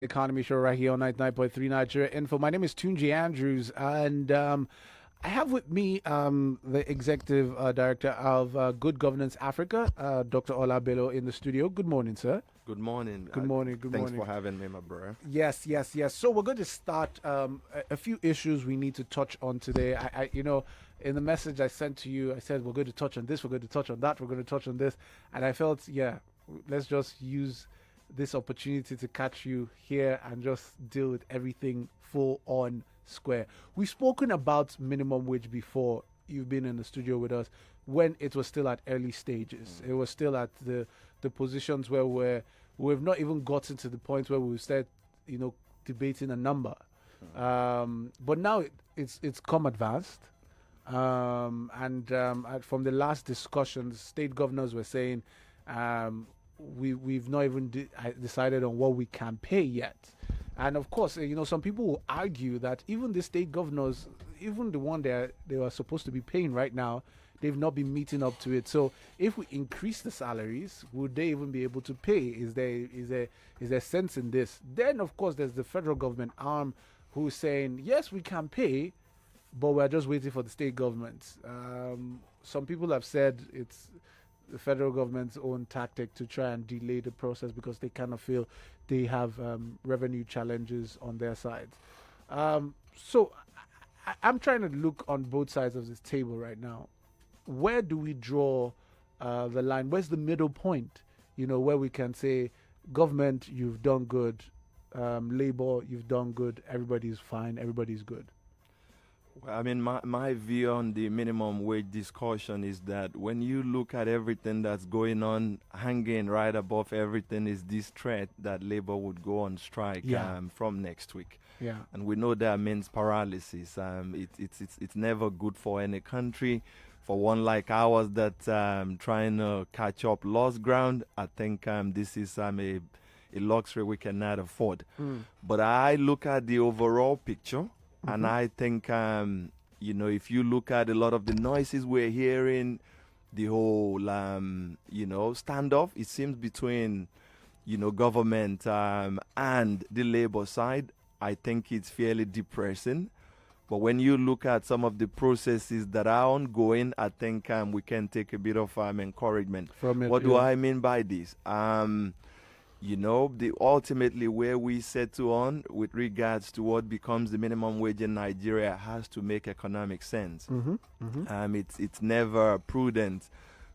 Economy Show right here on 99.3 Nigeria Info. My name is Tunji Andrews, and I have with me the Executive Director of Good Governance Africa, Dr. Ola Bello, in the studio. Good morning, sir. Good morning. Good morning. Good Thanks morning. for having me, my bro. Yes. So we're going to start a few issues we need to touch on today. In the message I sent to you, I said we're going to touch on this, we're going to touch on that, we're going to touch on this, and I felt, let's just use this opportunity to catch you here and just deal with everything full on square. We've spoken about minimum wage before. You've been in the studio with us when it was still at early stages. It was still at the positions where we've not even gotten to the point where we start, debating a number. But now it's come advanced. From the last discussions, state governors were saying we've not even decided on what we can pay yet. And of course, some people will argue that even the state governors, even the one they are supposed to be paying right now, they've not been meeting up to it. So if we increase the salaries, would they even be able to pay? Is there sense in this? Then of course there's the federal government arm who's saying yes, we can pay, but we're just waiting for the state governments. Some people have said it's the federal government's own tactic to try and delay the process because they kind of feel they have revenue challenges on their sides. So I'm trying to look on both sides of this table right now. Where do we draw the line? Where's the middle point? Where we can say, government, you've done good, labor, you've done good, everybody's fine, everybody's good. Well, I mean, my view on the minimum wage discussion is that when you look at everything that's going on, hanging right above everything is this threat that labor would go on strike Yeah. from next week. Yeah. And we know that means paralysis. It's never good for any country. For one like ours that trying to catch up lost ground, I think this is a luxury we cannot afford. Mm. But I look at the overall picture, and Mhm. I think, if you look at a lot of the noises we're hearing, the whole, standoff, it seems between, government and the labor side, I think it's fairly depressing. But when you look at some of the processes that are ongoing, I think we can take a bit of encouragement. From it, What do yeah. I mean by this? The ultimately where we settle on with regards to what becomes the minimum wage in Nigeria has to make economic sense. Mm-hmm. Mm-hmm. It's never prudent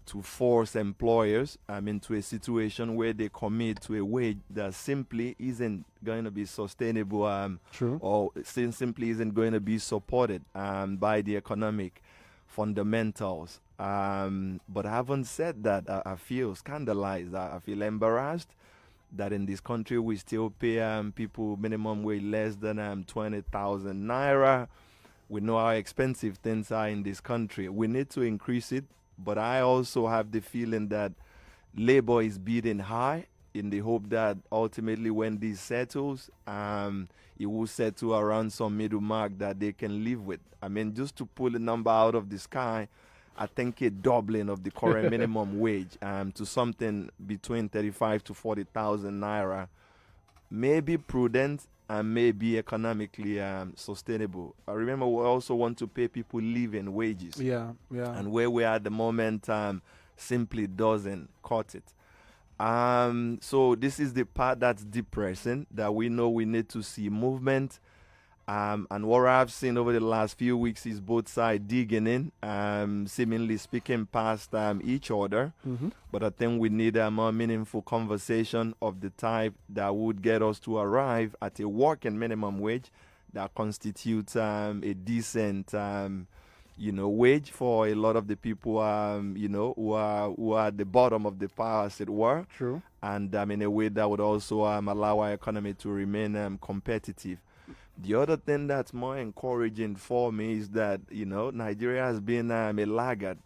to force employers into a situation where they commit to a wage that simply isn't going to be sustainable True. or simply isn't going to be supported by the economic fundamentals. But having said that, I feel scandalized. I feel embarrassed that in this country we still pay people minimum wage less than 20,000 naira. We know how expensive things are in this country. We need to increase it, but I also have the feeling that labor is bidding high in the hope that ultimately when this settles, it will settle around some middle mark that they can live with. I mean, just to pull a number out of the sky, I think a doubling of the current minimum wage to something between 35 to 40,000 naira may be prudent and may be economically sustainable. I remember we also want to pay people living wages. Yeah. Yeah. And where we are at the moment simply doesn't cut it. So this is the part that's depressing, that we know we need to see movement. And what I've seen over the last few weeks is both sides digging in, seemingly speaking past each other. Mm-hmm. But I think we need a more meaningful conversation of the type that would get us to arrive at a working minimum wage that constitutes a decent, wage for a lot of the people, who are at the bottom of the pile, as it were, True. and in a way that would also allow our economy to remain competitive. The other thing that's more encouraging for me is that Nigeria has been a laggard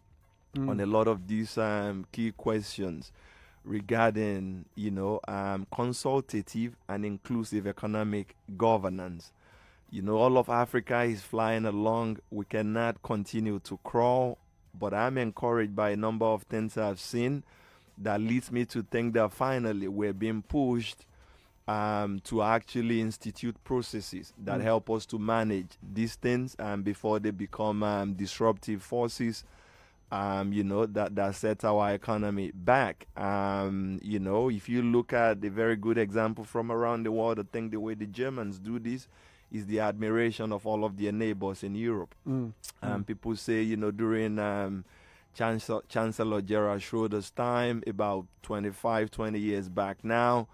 on a lot of these key questions regarding consultative and inclusive economic governance. All of Africa is flying along. We cannot continue to crawl, but I'm encouraged by a number of things I've seen that leads me to think that finally we're being pushed to actually institute processes that help us to manage these things before they become disruptive forces, that set our economy back. If you look at the very good example from around the world, I think the way the Germans do this is the admiration of all of their neighbors in Europe. People say, during Chancellor Gerhard Schroeder's time, about 20 years back now,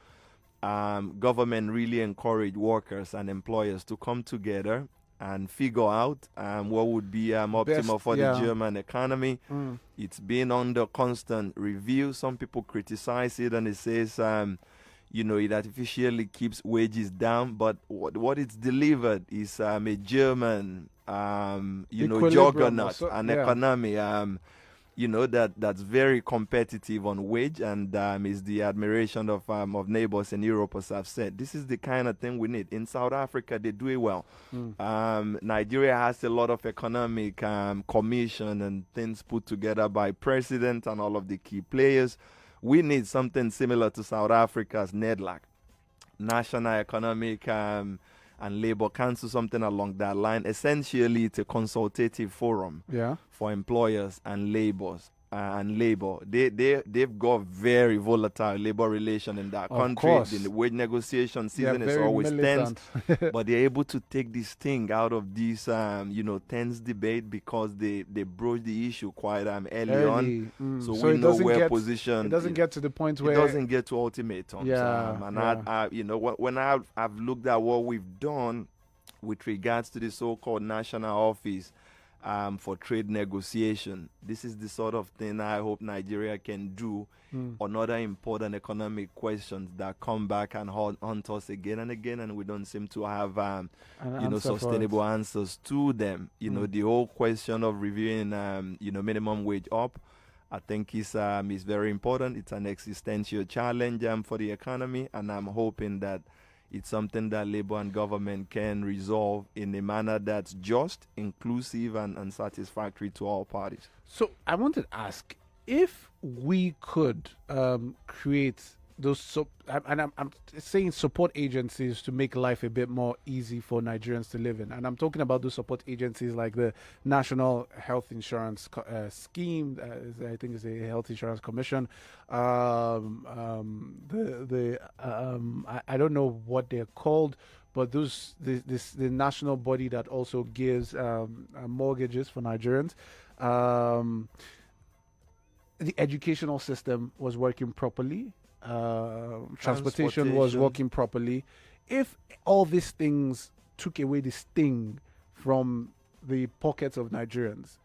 government really encouraged workers and employers to come together and figure out what would be optimal for the German economy. It's been under constant review. Some people criticize it, and it says, it artificially keeps wages down. But what it's delivered is a German, juggernaut, an economy, that's very competitive on wage, and is the admiration of neighbors in Europe, as I've said. This is the kind of thing we need. In South Africa, they do it well. Nigeria has a lot of economic commission and things put together by president and all of the key players. We need something similar to South Africa's NEDLAC, National Economic and Labor Council, something along that line. Essentially, it's a consultative forum for employers and labor. They've got very volatile labor relation in that country. The wage negotiation season is always tense, but they're able to take this thing out of this tense debate because they broach the issue quite early on. So we know where position. It doesn't get to the point where it doesn't get to ultimatums. When I've looked at what we've done with regards to the so-called National Office for trade negotiation, this is the sort of thing I hope Nigeria can do on other important economic questions that come back and haunt us again and again, and we don't seem to have sustainable answers to them. The whole question of reviewing minimum wage up, I think is very important. It's an existential challenge for the economy, and I'm hoping that it's something that labor and government can resolve in a manner that's just, inclusive, and satisfactory to all parties. So I wanted to ask, if we could create those, and I'm saying support agencies to make life a bit more easy for Nigerians to live in. And I'm talking about those support agencies like the National Health Insurance Scheme, I think it's the Health Insurance Commission. I don't know what they're called, but the national body that also gives mortgages for Nigerians. The educational system was working properly. Transportation was working properly. If all these things took away the sting from the pockets of Nigerians,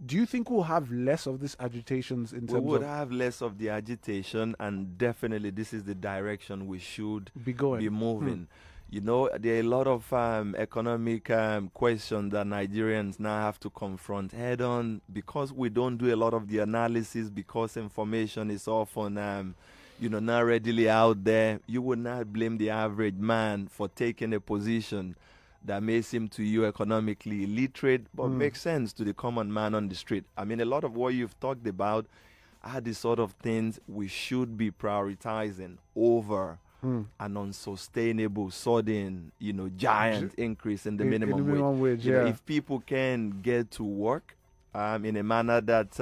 do you think we'll have less of these agitations in terms of... We would have less of the agitation, and definitely this is the direction we should be moving. There are a lot of economic questions that Nigerians now have to confront head on because we don't do a lot of the analysis, because information is often not readily out there. You would not blame the average man for taking a position that may seem to you economically illiterate, but makes sense to the common man on the street. I mean, a lot of what you've talked about are the sort of things we should be prioritizing over an unsustainable, sudden, giant increase in the minimum wage. If people can get to work in a manner that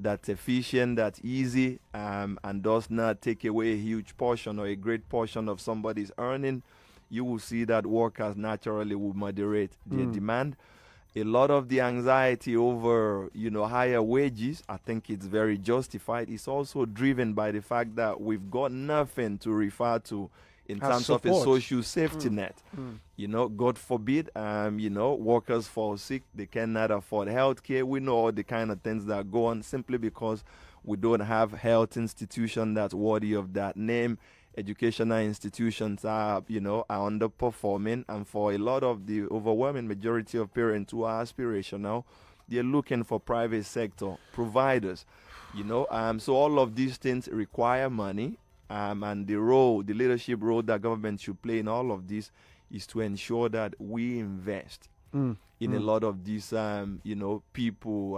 that's efficient, that's easy, and does not take away a huge portion or a great portion of somebody's earning, you will see that workers naturally will moderate their demand. A lot of the anxiety over, higher wages, I think it's very justified. It's also driven by the fact that we've got nothing to refer to in terms of a social safety net. God forbid, workers fall sick, they cannot afford health care. We know all the kind of things that go on simply because we don't have health institution that's worthy of that name. Educational institutions are underperforming, and for a lot of the overwhelming majority of parents who are aspirational, they're looking for private sector providers. So all of these things require money, and the leadership role that government should play in all of this is to ensure that we invest in a lot of these, people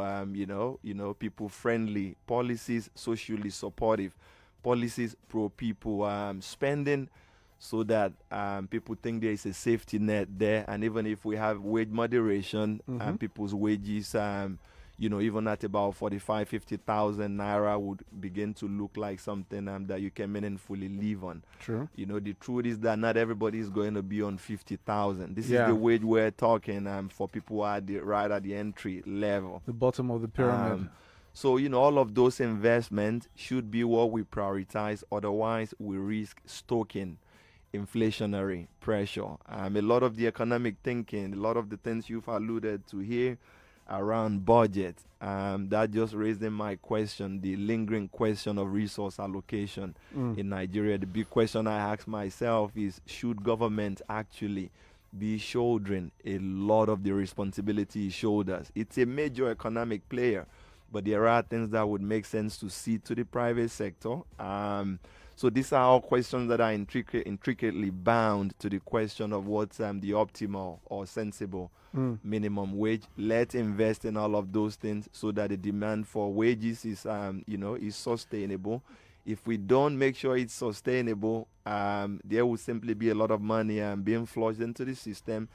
friendly policies, socially supportive policies pro people spending, so that people think there is a safety net there. And even if we have wage moderation and people's wages, even at about 45, 50,000 naira would begin to look like something that you can meaningfully live on. True. The truth is that not everybody is going to be on 50,000. This is Yeah. the wage we're talking for people who are right at the entry level. The bottom of the pyramid. So, all of those investments should be what we prioritize. Otherwise, we risk stoking inflationary pressure. A lot of the economic thinking, a lot of the things you've alluded to here around budget, that just raised in my question, the lingering question of resource allocation in Nigeria. The big question I ask myself is, should government actually be shouldering a lot of the responsibility it shoulders? It's a major economic player, but there are things that would make sense to see to the private sector. So these are all questions that are intricately bound to the question of what's the optimal or sensible minimum wage. Let's invest in all of those things so that the demand for wages is, is sustainable. If we don't make sure it's sustainable, there will simply be a lot of money being flushed into the system.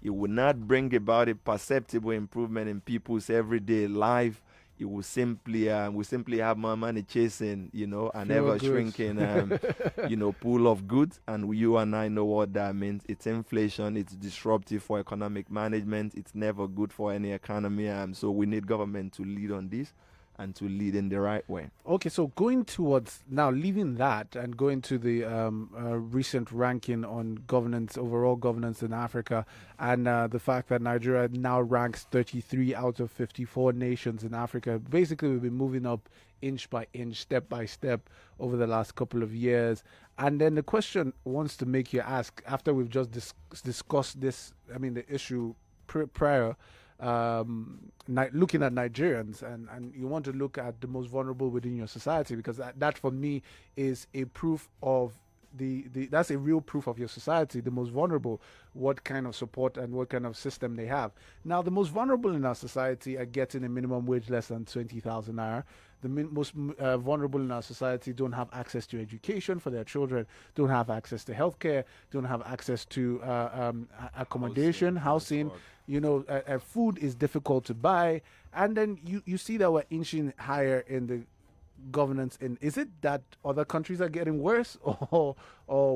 It will not bring about a perceptible improvement in people's everyday life. It will simply have more money chasing, an ever shrinking, pool of goods. And you and I know what that means. It's inflation. It's disruptive for economic management. It's never good for any economy. So we need government to lead on this and to lead in the right way. Okay, so going towards now, leaving that and going to the recent ranking on governance, overall governance in Africa, and the fact that Nigeria now ranks 33 out of 54 nations in Africa. Basically, we've been moving up inch by inch, step by step over the last couple of years. And then the question wants to make you ask, after we've just discussed this, the issue prior, looking at Nigerians, and you want to look at the most vulnerable within your society, because that for me is a proof of that's a real proof of your society, the most vulnerable, what kind of support and what kind of system they have. Now, the most vulnerable in our society are getting a minimum wage less than 20,000 naira. The most vulnerable in our society don't have access to education for their children, don't have access to healthcare, don't have access to accommodation, housing. Food is difficult to buy. And then you see that we're inching higher in the governance. Is it that other countries are getting worse, or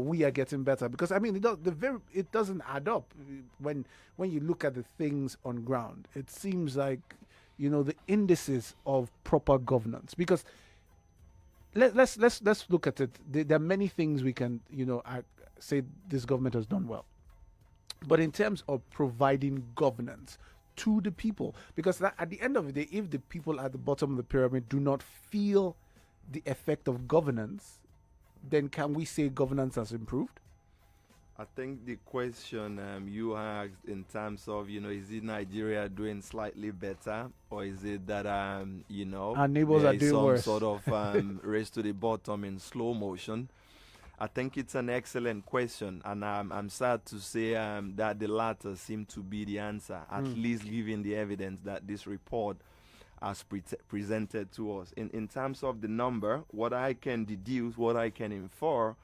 we are getting better? Because it doesn't add up when you look at the things on ground. It seems like the indices of proper governance. Because let's look at it. There are many things we can say this government has done well, but in terms of providing governance to the people, because at the end of the day, if the people at the bottom of the pyramid do not feel the effect of governance, then can we say governance has improved? I think the question you asked in terms of, is it Nigeria doing slightly better, or is it that, our neighbors are doing worse? Some sort of race to the bottom in slow motion? I think it's an excellent question, and I'm sad to say that the latter seem to be the answer, at least given the evidence that this report has presented to us. In terms of the number, what I can deduce, what I can infer,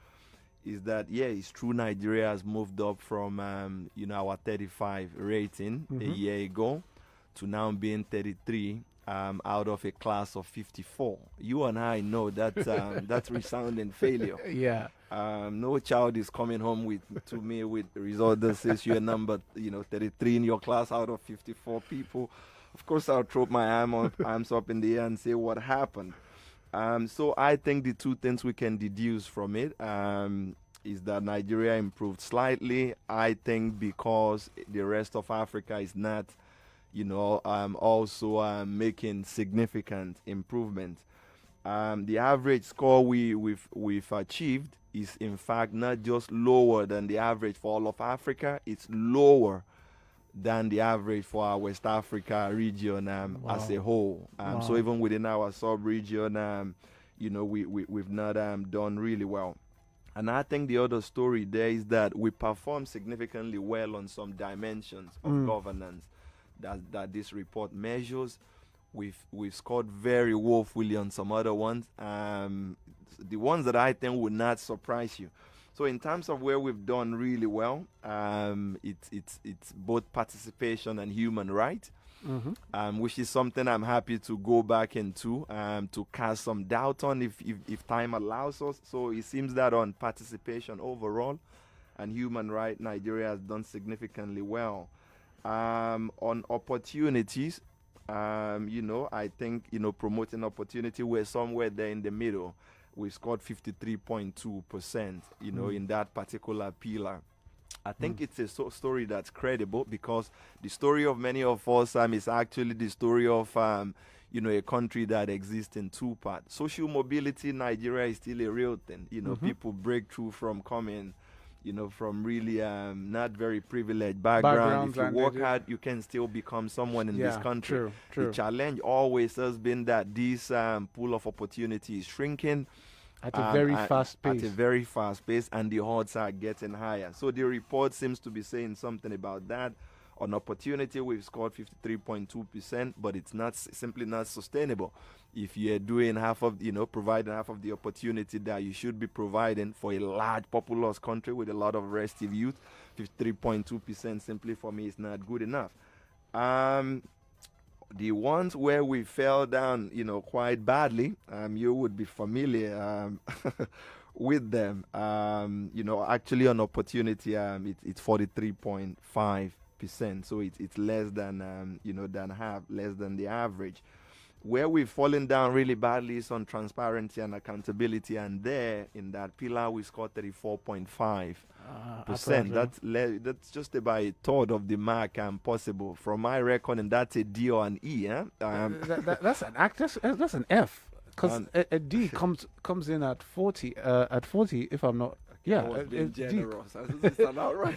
is that, it's true, Nigeria has moved up from, our 35 rating a year ago to now being 33 out of a class of 54. You and I know that that's resounding failure. Yeah. No child is coming home to me with a result that says you're number 33 in your class out of 54 people. Of course, I'll throw my arms up in the air and say what happened. So I think the two things we can deduce from it is that Nigeria improved slightly. I think because the rest of Africa is not, also making significant improvement. The average score we've achieved is in fact not just lower than the average for all of Africa, it's lower than the average for our West Africa region as a whole. So even within our sub-region, we've not done really well. And I think the other story there is that we perform significantly well on some dimensions of governance that this report measures. We've scored very woefully on some other ones. the ones that I think would not surprise you. So in terms of where we've done really well, it's both participation and human right, which is something I'm happy to go back into to cast some doubt on if time allows us. So it seems that on participation overall and human right, Nigeria has done significantly well. On opportunities, I think, promoting opportunity, we're somewhere there in the middle. We scored 53.2%, in that particular pillar. I think it's a story that's credible because the story of many of us is actually the story of, a country that exists in two parts. Social mobility in Nigeria is still a real thing. People break through from coming, from really not very privileged background. If you work hard, you can still become someone in this country. True. The challenge always has been that this pool of opportunity is shrinking at a very fast pace. At a very fast pace, and the odds are getting higher. So the report seems to be saying something about that. On opportunity, we've scored 53.2%, but it's simply not sustainable. If you're doing providing half of the opportunity that you should be providing for a large populous country with a lot of restive youth, 53.2% simply for me is not good enough. The ones where we fell down, quite badly, you would be familiar with them. Actually on opportunity, it's 43.5%, so it's less than than half, less than the average. Where we've fallen down really badly is on transparency and accountability, and there in that pillar we scored 34.5%. That's just about a third of the mark possible. From my reckoning, that's a D or an E. That's an F, because a D comes in at 40. At 40, if I'm not. Yeah, I was being generous.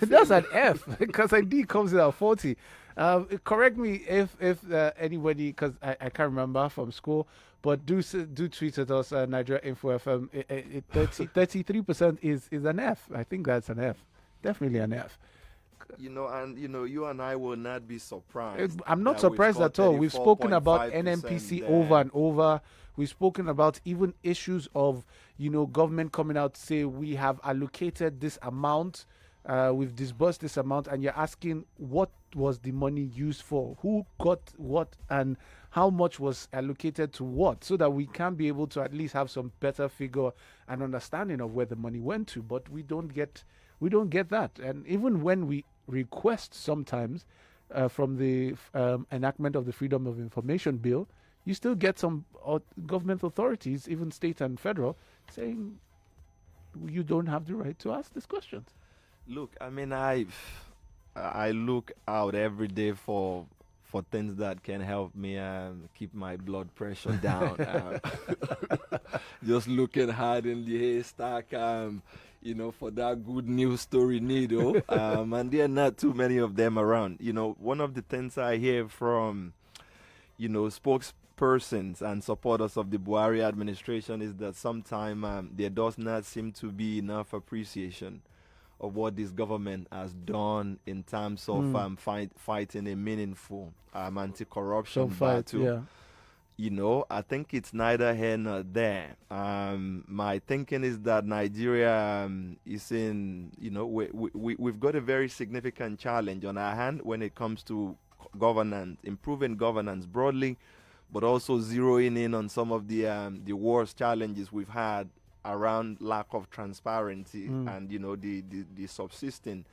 That's an F, because a D comes in at 40. Correct me if anybody, because I can't remember from school, but do tweet at us, Nigeria Info FM. 33% is an F. I think that's an F. Definitely an F. You and I will not be surprised. I'm not surprised at all. We've spoken about NNPC over and over. We've spoken about even issues of, government coming out to say we have allocated this amount, we've disbursed this amount, and you're asking what was the money used for, who got what, and how much was allocated to what, so that we can be able to at least have some better figure and understanding of where the money went to. But we don't get that. And even when we request sometimes from the enactment of the Freedom of Information Bill, you still get some government authorities, even state and federal, saying you don't have the right to ask these questions. Look, I look out every day for things that can help me keep my blood pressure down. Just looking hard in the haystack, for that good news story needle. And there are not too many of them around. One of the things I hear from, spokespersons and supporters of the Buhari administration is that sometimes there does not seem to be enough appreciation of what this government has done in terms of fighting a meaningful anti-corruption battle. Yeah. I think it's neither here nor there. My thinking is that Nigeria is in, we've got a very significant challenge on our hand when it comes to governance, improving governance broadly, but also zeroing in on some of the worst challenges we've had around lack of transparency and the subsisting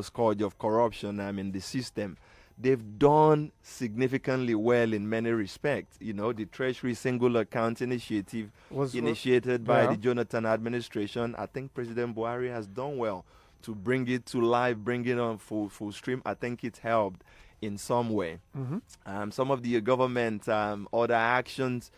scourge of corruption in the system. They've done significantly well in many respects. The Treasury Single Account Initiative was initiated by the Jonathan administration. I think President Buhari has done well to bring it to life, bring it on full stream. I think it's helped in some way. Some of the government other actions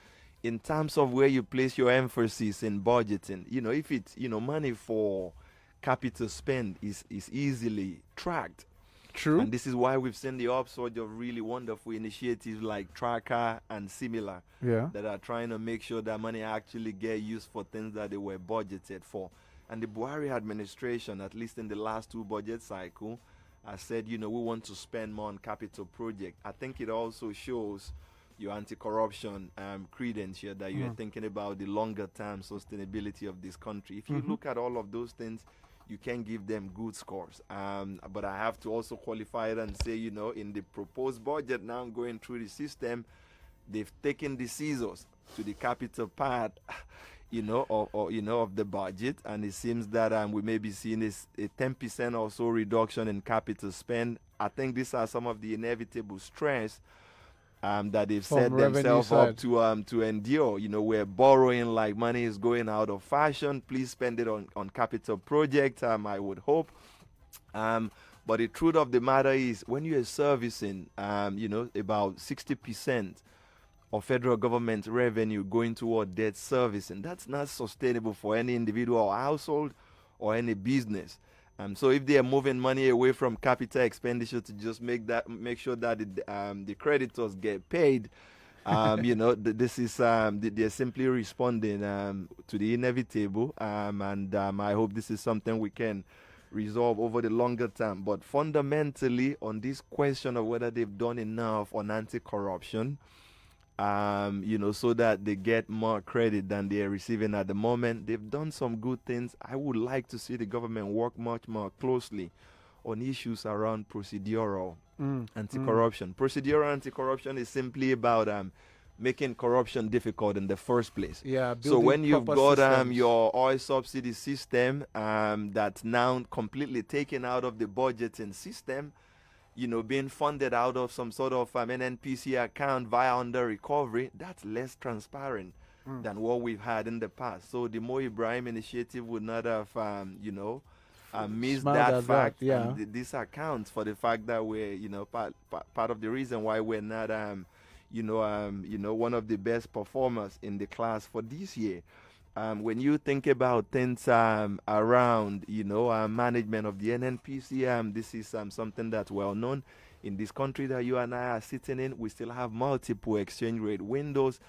in terms of where you place your emphasis in budgeting, if it's, money for capital spend is easily tracked. True. And this is why we've seen the upsurge of really wonderful initiatives like Tracker and similar that are trying to make sure that money actually get used for things that they were budgeted for. And the Buhari administration, at least in the last two budget cycle, has said, we want to spend more on capital projects. I think it also shows your anti-corruption credential, that you're thinking about the longer-term sustainability of this country. If you look at all of those things, you can give them good scores. But I have to also qualify it and say, you know, in the proposed budget now going through the system, they've taken the scissors to the capital part, you know, or you know, of the budget, and it seems that we may be seeing a 10% or so reduction in capital spend. I think these are some of the inevitable stress that they've From set revenue themselves up side. to endure. You know, we're borrowing like money is going out of fashion. Please spend it on capital projects. I would hope. But the truth of the matter is, when you're servicing, you know, about 60% of federal government revenue going toward debt servicing, that's not sustainable for any individual or household or any business. So if they are moving money away from capital expenditure to just make sure that the creditors get paid, you know, this is they're simply responding to the inevitable, and I hope this is something we can resolve over the longer term. But fundamentally, on this question of whether they've done enough on anti-corruption, you know, so that they get more credit than they are receiving at the moment. They've done some good things. I would like to see the government work much more closely on issues around procedural anti-corruption. Procedural anti-corruption is simply about making corruption difficult in the first place. Yeah. So when you've proper got systems. your oil subsidy system that's now completely taken out of the budgeting system, you know, being funded out of some sort of NNPC account via under recovery, that's less transparent than what we've had in the past. So the Mo Ibrahim initiative would not have, you know, missed Smiled that at fact. that, yeah. And this accounts for the fact that we're, you know, part of the reason why we're not, you know, one of the best performers in the class for this year. When you think about things around, you know, management of the NNPC, this is something that's well known in this country that you and I are sitting in. We still have multiple exchange rate windows.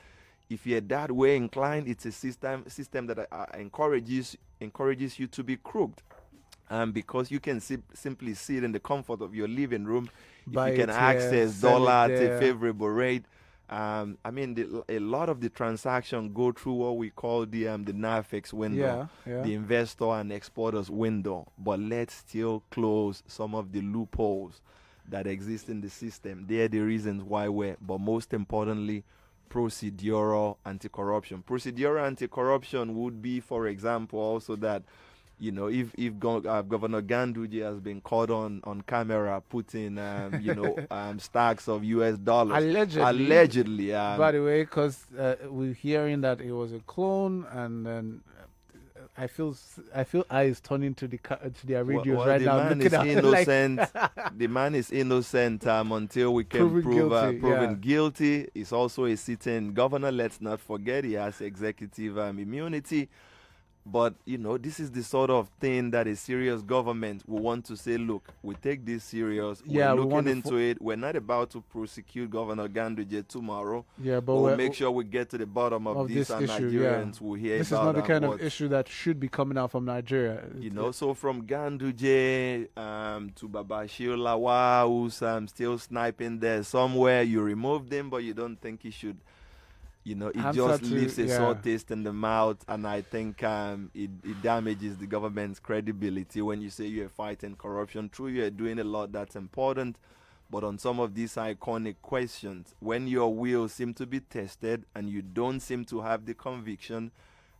If you're that way inclined, it's a system that encourages you to be crooked, because you can simply sit in the comfort of your living room. Buy If you can it here, access sell it dollar at a there. favorable rate. I mean, a lot of the transaction go through what we call the NAFEX window, Yeah. the investor and exporters window. But let's still close some of the loopholes that exist in the system. They're the reasons why but most importantly, procedural anti-corruption. Procedural anti-corruption would be, for example, also that, you know, if Governor Ganduje has been caught on camera putting, you know, stacks of US dollars. Allegedly. By the way, because we're hearing that it was a clone, and then I feel eyes turning to their radios well, right the now. man Looking is at innocent. The man is innocent until we can proven guilty. He's also a sitting governor. Let's not forget he has executive immunity. But, you know, this is the sort of thing that a serious government will want to say, look, we take this serious. Yeah, we're looking into it. We're not about to prosecute Governor Ganduje tomorrow. Yeah, but we'll make sure we get to the bottom of this, and issue, Nigerians will hear this about is not the kind of what, issue that should be coming out from Nigeria. you know, so from Ganduje to Babashir Lawal, who's still sniping there somewhere, you removed him, but you don't think he should. You know, it just leaves a sore taste in the mouth, and I think it damages the government's credibility when you say you're fighting corruption. True, you're doing a lot that's important, but on some of these iconic questions, when your will seems to be tested and you don't seem to have the conviction,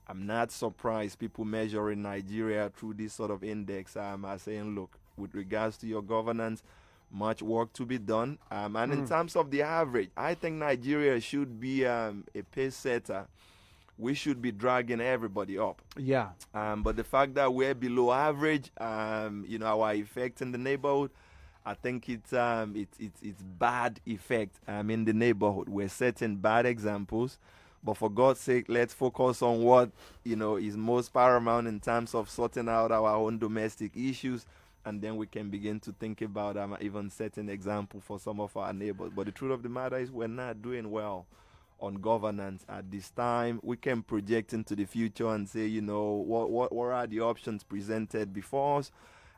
I'm not surprised people measuring Nigeria through this sort of index are saying, look, with regards to your governance, much work to be done. And in terms of the average, I think Nigeria should be a pace setter. We should be dragging everybody up. Yeah. But the fact that we're below average, you know, our effect in the neighborhood, I think it's bad effect in the neighborhood. We're setting bad examples. But for God's sake, let's focus on what, you know, is most paramount in terms of sorting out our own domestic issues. And then we can begin to think about even setting example for some of our neighbors. But the truth of the matter is we're not doing well on governance at this time. We can project into the future and say, you know, what are the options presented before us?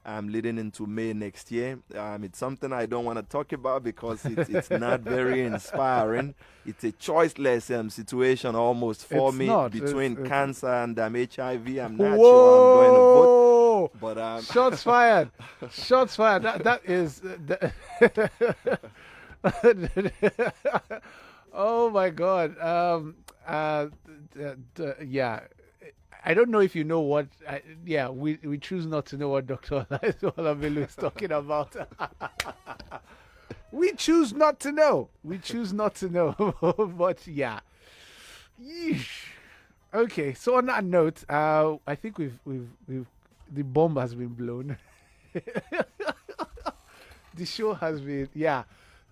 leading into May next year. It's something I don't want to talk about because it's not very inspiring. It's a choiceless situation almost for It's me not. between It's- cancer and HIV. I'm not sure I'm going to vote. Whoa! But Shots fired! Shots fired! That is. Oh my God! Yeah. I don't know if you know what. Yeah, we choose not to know what Dr. Olabelu is talking about. We choose not to know. We choose not to know. But yeah. Yeesh. Okay, so on that note, I think we've the bomb has been blown. The show has been, yeah.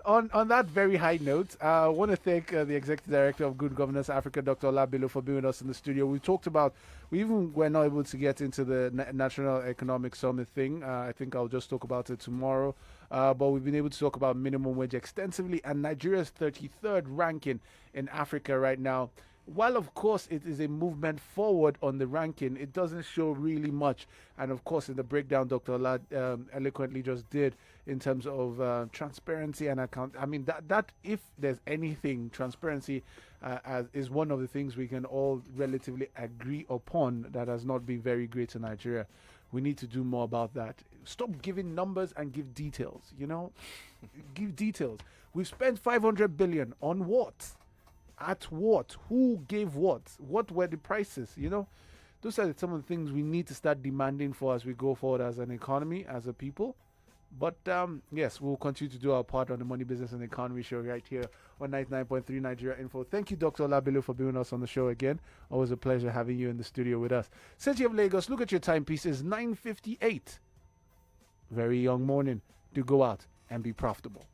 On that very high note, I want to thank the Executive Director of Good Governance Africa, Dr. Olabelu, for being with us in the studio. We talked about, we even were not able to get into the National Economic Summit thing. I think I'll just talk about it tomorrow. But we've been able to talk about minimum wage extensively and Nigeria's 33rd ranking in Africa right now. While, of course, it is a movement forward on the ranking, it doesn't show really much. And, of course, in the breakdown Dr. Ola eloquently just did in terms of transparency and account. I mean, that if there's anything, transparency is one of the things we can all relatively agree upon that has not been very great in Nigeria. We need to do more about that. Stop giving numbers and give details, give details. We've spent 500 billion on what? At what? Who gave what? What were the prices? Those are some of the things we need to start demanding for as we go forward as an economy, as a people. But yes, we'll continue to do our part on the Money, Business and Economy show right here on 99.3 Nigeria Info. Thank you, Dr. Olabelu, for being with us on the show again. Always a pleasure having you in the studio with us. City of Lagos, look at your timepiece. It's 9:58. Very young morning. Do go out and be profitable.